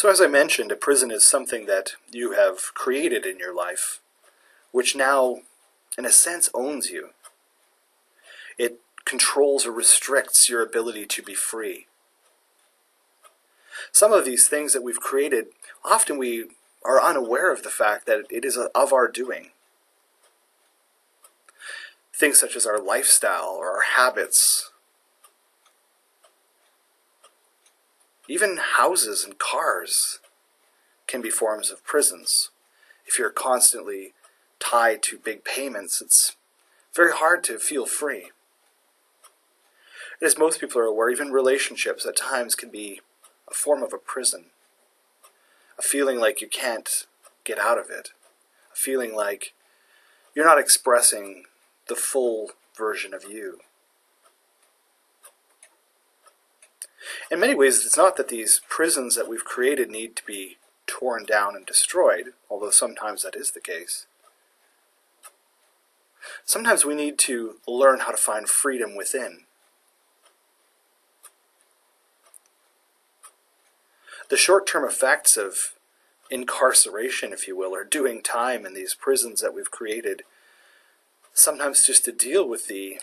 So as I mentioned, a prison is something that you have created in your life, which now, in a sense, owns you. It controls or restricts your ability to be free. Some of these things that we've created, often we are unaware of the fact that it is of our doing. Things such as our lifestyle or our habits, even houses and cars can be forms of prisons. If you're constantly tied to big payments, it's very hard to feel free. And as most people are aware, even relationships at times can be a form of a prison. A feeling like you can't get out of it. A feeling like you're not expressing the full version of you. In many ways, it's not that these prisons that we've created need to be torn down and destroyed, although sometimes that is the case. Sometimes we need to learn how to find freedom within. The short-term effects of incarceration, if you will, or doing time in these prisons that we've created, sometimes just to deal with the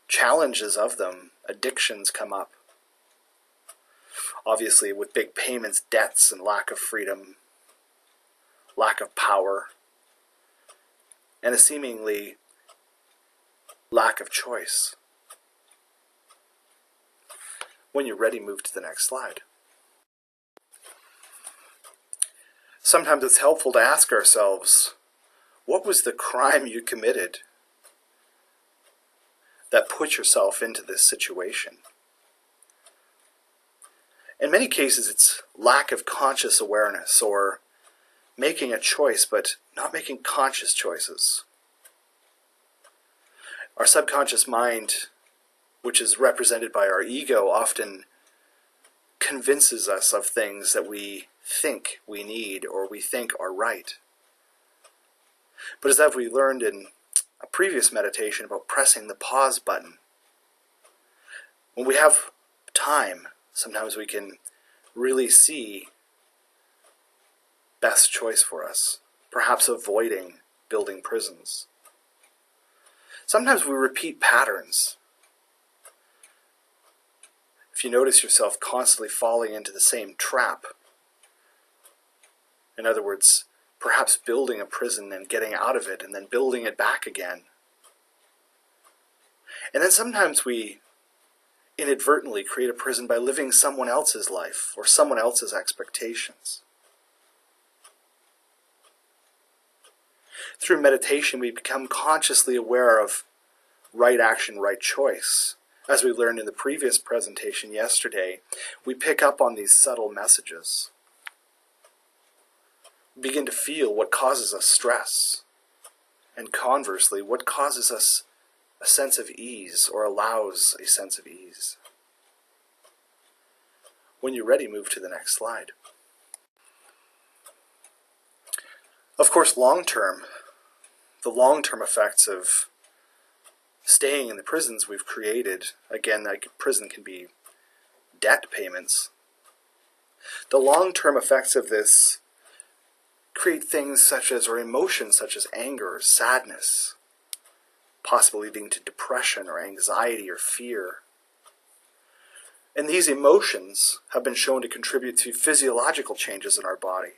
challenges of them, addictions come up. Obviously, with big payments, debts, and lack of freedom, lack of power, and a seemingly lack of choice. When you're ready, move to the next slide. Sometimes it's helpful to ask ourselves, what was the crime you committed that put yourself into this situation? In many cases, it's lack of conscious awareness or making a choice but not making conscious choices. Our subconscious mind, which is represented by our ego, often convinces us of things that we think we need or we think are right. But as we learned in a previous meditation about pressing the pause button, when we have time, sometimes we can really see best choice for us, perhaps avoiding building prisons. Sometimes we repeat patterns. If you notice yourself constantly falling into the same trap, in other words, perhaps building a prison and getting out of it and then building it back again. And then sometimes we inadvertently create a prison by living someone else's life or someone else's expectations. Through meditation, we become consciously aware of right action, right choice. As we learned in the previous presentation yesterday, we pick up on these subtle messages. We begin to feel what causes us stress, and conversely, what causes us a sense of ease or allows a sense of ease. When you're ready, move to the next slide. Of course, the long-term effects of staying in the prisons we've created, again, that prison can be debt payments. The long-term effects of this create things such as, or emotions such as anger, sadness, possibly leading to depression or anxiety or fear. And these emotions have been shown to contribute to physiological changes in our body.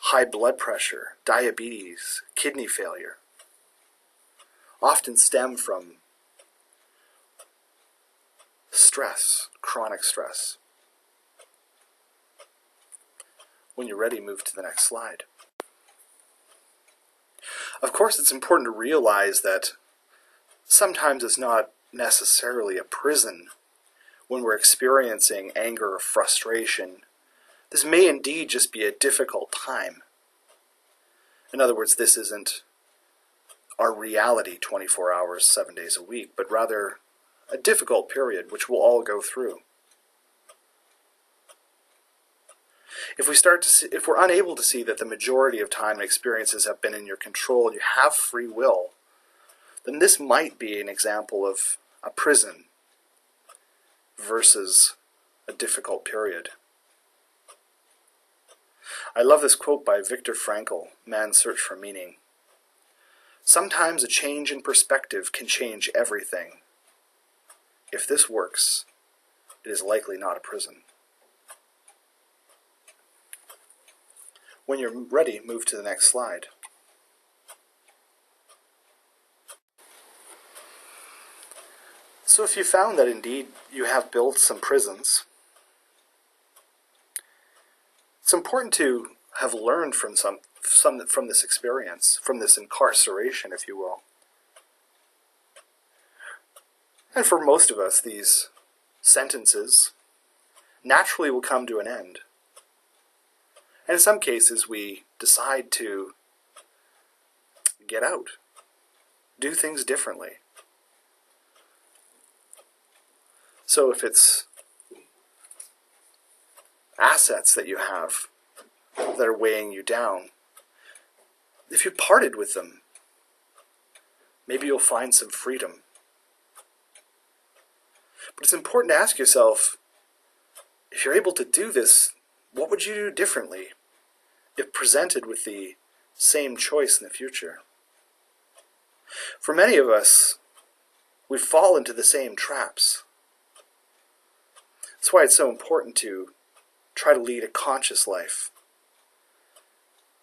High blood pressure, diabetes, kidney failure, often stem from stress, chronic stress. When you're ready, move to the next slide. Of course, it's important to realize that sometimes it's not necessarily a prison when we're experiencing anger or frustration. This may indeed just be a difficult time. In other words, this isn't our reality 24 hours, 7 days a week, but rather a difficult period which we'll all go through. If we're unable to see that the majority of time and experiences have been in your control and you have free will, then this might be an example of a prison versus a difficult period. I love this quote by Viktor Frankl, Man's Search for Meaning. Sometimes a change in perspective can change everything. If this works, it is likely not a prison. When you're ready, move to the next slide. So if you found that indeed you have built some prisons, it's important to have learned from from this experience, from this incarceration, if you will. And for most of us, these sentences naturally will come to an end. And in some cases, we decide to get out, do things differently. So if it's assets that you have that are weighing you down, if you parted with them, maybe you'll find some freedom. But it's important to ask yourself, if you're able to do this, what would you do differently if presented with the same choice in the future? For many of us, we fall into the same traps. That's why it's so important to try to lead a conscious life,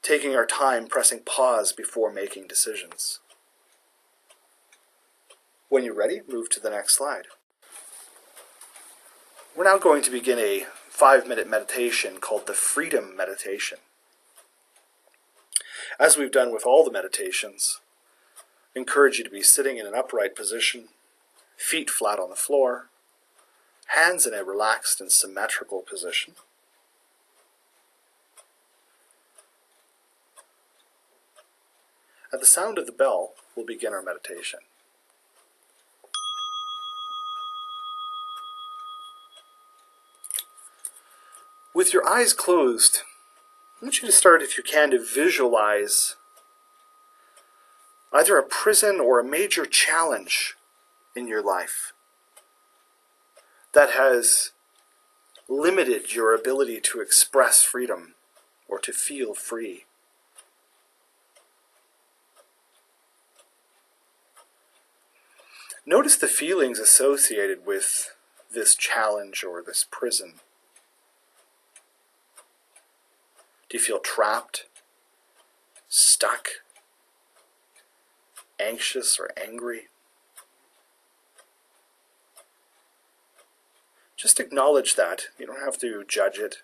taking our time, pressing pause before making decisions. When you're ready, move to the next slide. We're now going to begin a 5-minute meditation called the Freedom Meditation. As we've done with all the meditations, I encourage you to be sitting in an upright position, feet flat on the floor, hands in a relaxed and symmetrical position. At the sound of the bell, we'll begin our meditation. With your eyes closed, I want you to start, if you can, to visualize either a prison or a major challenge in your life that has limited your ability to express freedom or to feel free. Notice the feelings associated with this challenge or this prison. Do you feel trapped, stuck, anxious, or angry? Just acknowledge that. You don't have to judge it.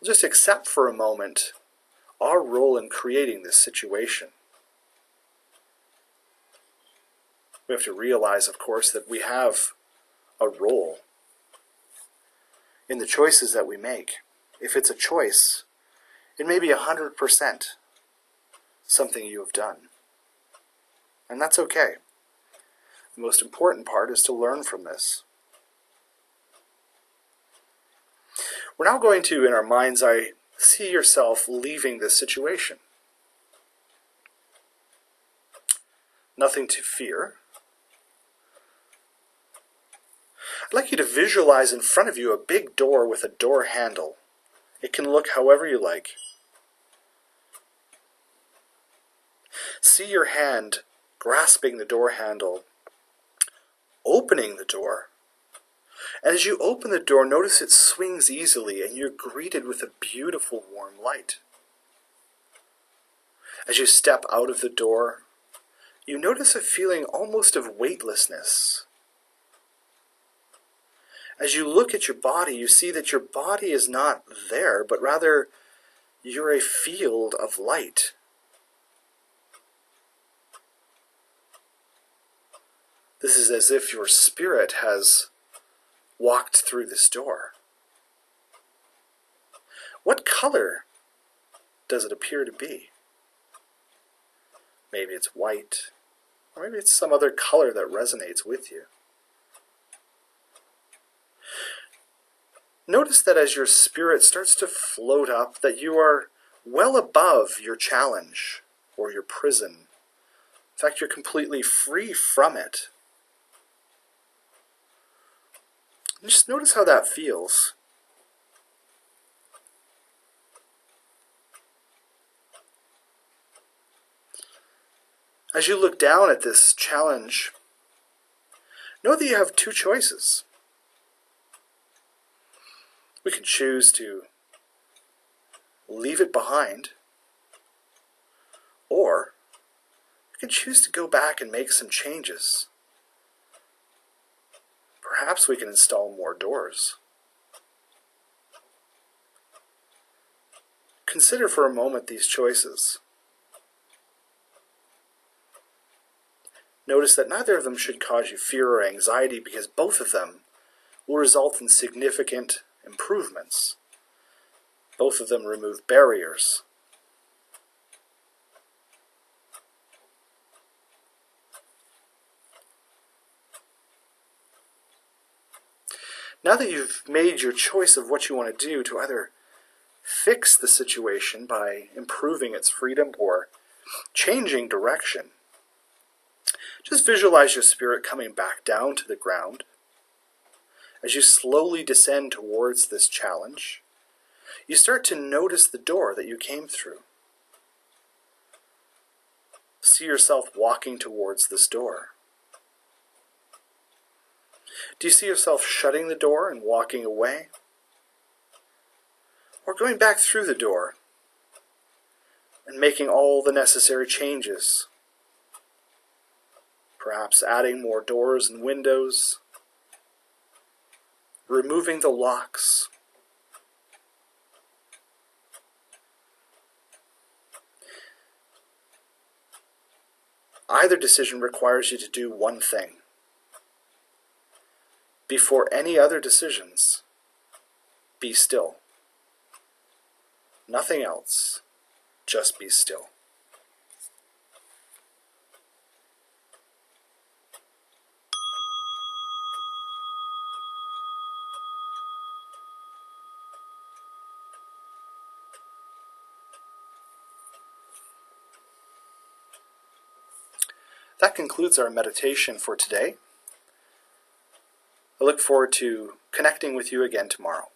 Just accept for a moment our role in creating this situation. We have to realize, of course, that we have a role in the choices that we make. If it's a choice, it may be 100% something you have done. And that's okay. The most important part is to learn from this. We're now going to, in our mind's eye, see yourself leaving this situation. Nothing to fear. I'd like you to visualize in front of you a big door with a door handle. It can look however you like. See your hand grasping the door handle, opening the door. And as you open the door, notice it swings easily and you're greeted with a beautiful warm light. As you step out of the door, you notice a feeling almost of weightlessness. As you look at your body, you see that your body is not there, but rather you're a field of light. This is as if your spirit has walked through this door. What color does it appear to be? Maybe it's white, or maybe it's some other color that resonates with you. Notice that as your spirit starts to float up, that you are well above your challenge or your prison. In fact, you're completely free from it. And just notice how that feels. As you look down at this challenge, know that you have two choices. We can choose to leave it behind, or we can choose to go back and make some changes. Perhaps we can install more doors. Consider for a moment these choices. Notice that neither of them should cause you fear or anxiety, because both of them will result in significant improvements. Both of them remove barriers. Now that you've made your choice of what you want to do to either fix the situation by improving its freedom or changing direction, just visualize your spirit coming back down to the ground. As you slowly descend towards this challenge, you start to notice the door that you came through. See yourself walking towards this door. Do you see yourself shutting the door and walking away? Or going back through the door and making all the necessary changes? Perhaps adding more doors and windows, removing the locks. Either decision requires you to do one thing. Before any other decisions, be still. Nothing else, just be still. That concludes our meditation for today. I look forward to connecting with you again tomorrow.